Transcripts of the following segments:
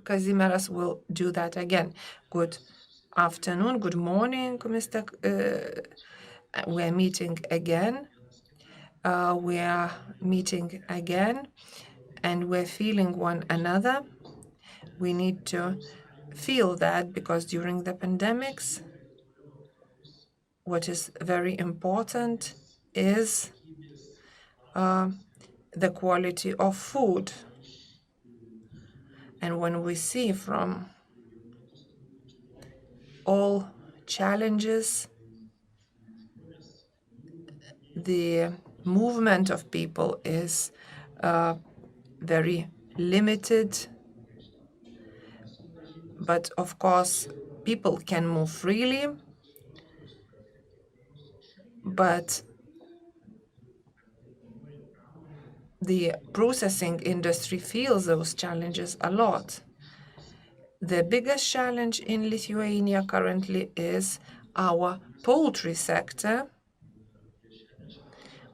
Kazimieras will do that again. Good afternoon, good morning, Mr. We're meeting again. We are meeting again, and we're feeling one another. We need to feel that, because during the pandemics, what is very important is the quality of food. And when we see from all challenges, the movement of people is very limited. But of course, people can move freely, but the processing industry feels those challenges a lot. The biggest challenge in Lithuania currently is our poultry sector,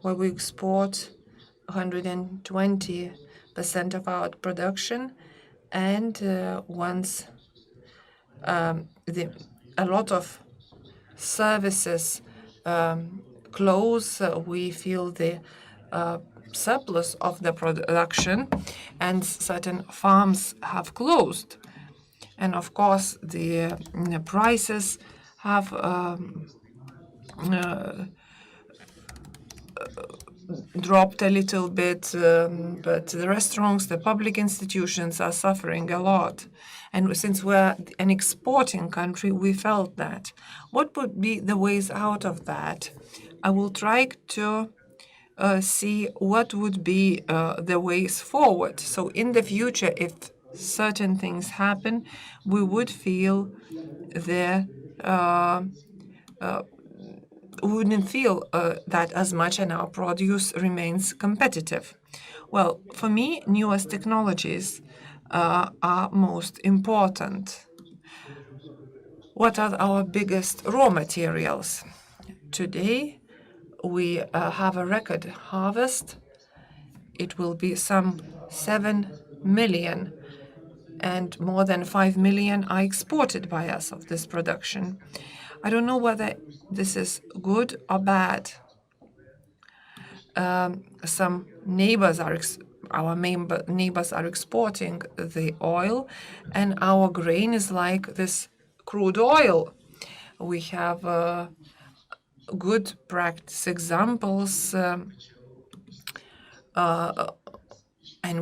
where we export 120% of our production, and once a lot of services close, we feel the surplus of the production, and certain farms have closed. And of course, the prices have dropped a little bit, but the restaurants, the public institutions are suffering a lot. And since we're an exporting country, we felt that. What would be the ways out of that? I will try to see what would be the ways forward. So in the future, if certain things happen, we would feel we wouldn't feel that as much, and our produce remains competitive. Well, for me, newest technologies are most important. What are our biggest raw materials? Today, we have a record harvest. It will be some 7 million, and more than 5 million are exported by us of this production. I don't know whether this is good or bad. Some neighbors our neighbors are exporting the oil, and our grain is like this crude oil. We have good practice examples, and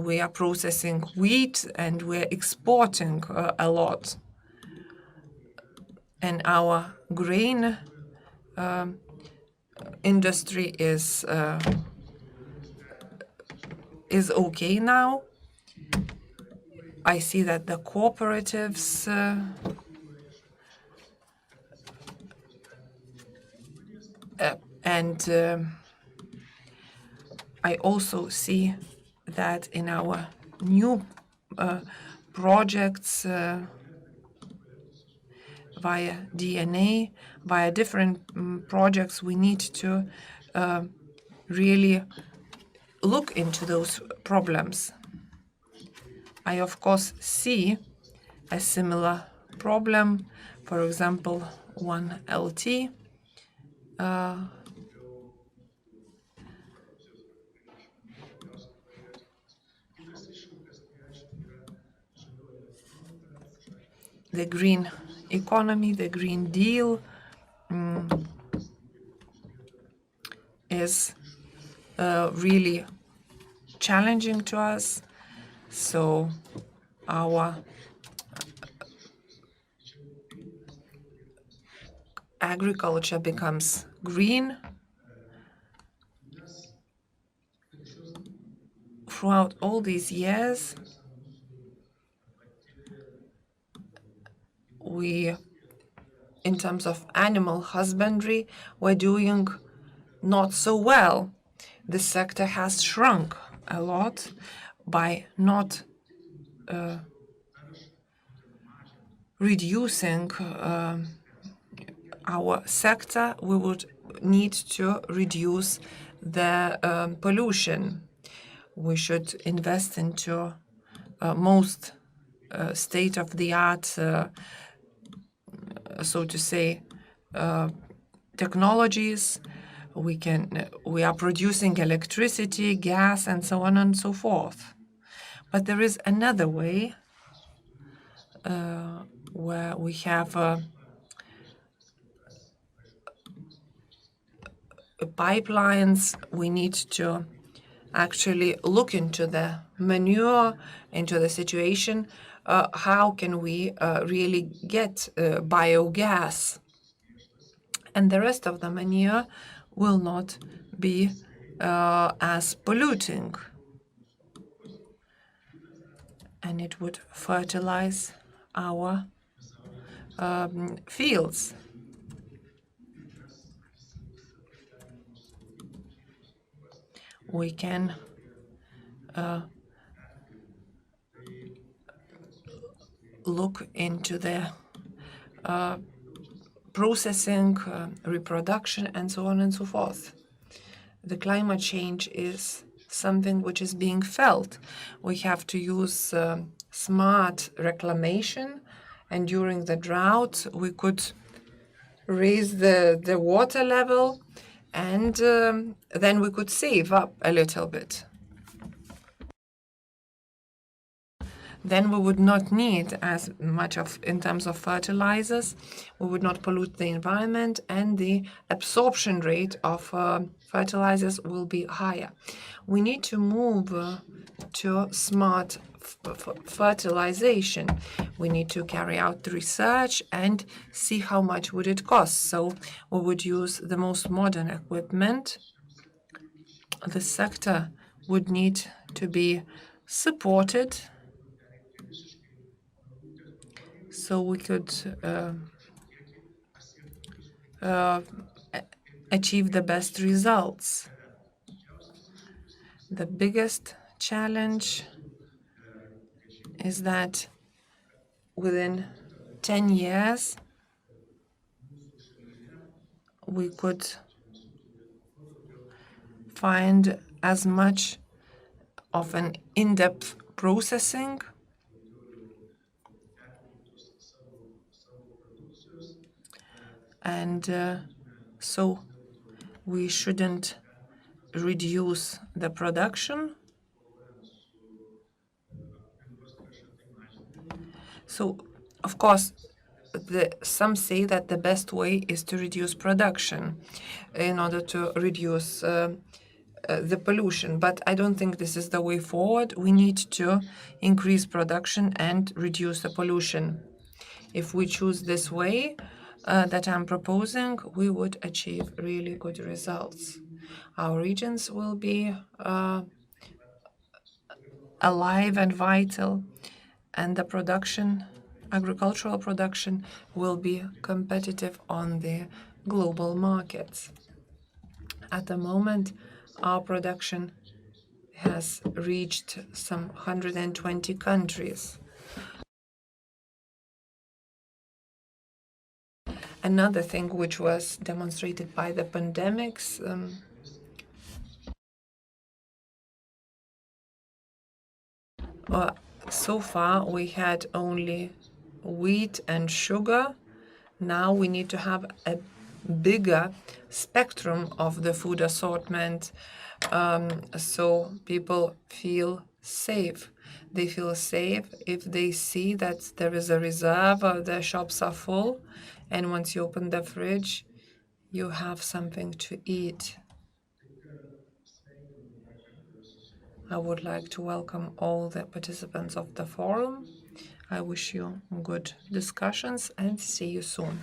we are processing wheat, and we're exporting a lot. And our grain industry is okay now. I see that the cooperatives and I also see that in our new projects via DNA, via different projects, we need to really look into those problems. I, of course, see a similar problem, for example, 1LT. The green economy, the Green Deal is really challenging to us. So our agriculture becomes green. Throughout all these years, we, in terms of animal husbandry, we're doing not so well. The sector has shrunk a lot. By not reducing our sector, we would need to reduce the pollution. We should invest into most state-of-the-art, so to say, technologies. We are producing electricity, gas, and so on and so forth. But there is another way where we have pipelines. We need to actually look into the manure, into the situation. How can we really get biogas? And the rest of the manure will not be as polluting. And it would fertilize our fields. We can look into the processing, reproduction, and so on and so forth. The climate change is something which is being felt. We have to use smart reclamation, and during the drought, we could raise the water level, and then we could save up a little bit. Then we would not need as much in terms of fertilizers. We would not pollute the environment, and the absorption rate of fertilizers will be higher. We need to move to smart fertilization. We need to carry out the research and see how much would it cost. So we would use the most modern equipment. The sector would need to be supported so we could achieve the best results. The biggest challenge is that within 10 years, we could find as much of an in-depth processing and so we shouldn't reduce the production. So, of course, some say that the best way is to reduce production in order to reduce the pollution, but I don't think this is the way forward. We need to increase production and reduce the pollution. If we choose this way that I'm proposing, we would achieve really good results. Our regions will be alive and vital, and the production, agricultural production, will be competitive on the global markets. At the moment, our production has reached some 120 countries. Another thing which was demonstrated by the pandemics so far we had only wheat and sugar. Now we need to have a bigger spectrum of the food assortment, so people feel safe. They feel safe if they see that there is a reserve or the shops are full, and once you open the fridge, you have something to eat. I would like to welcome all the participants of the forum. I wish you good discussions and see you soon.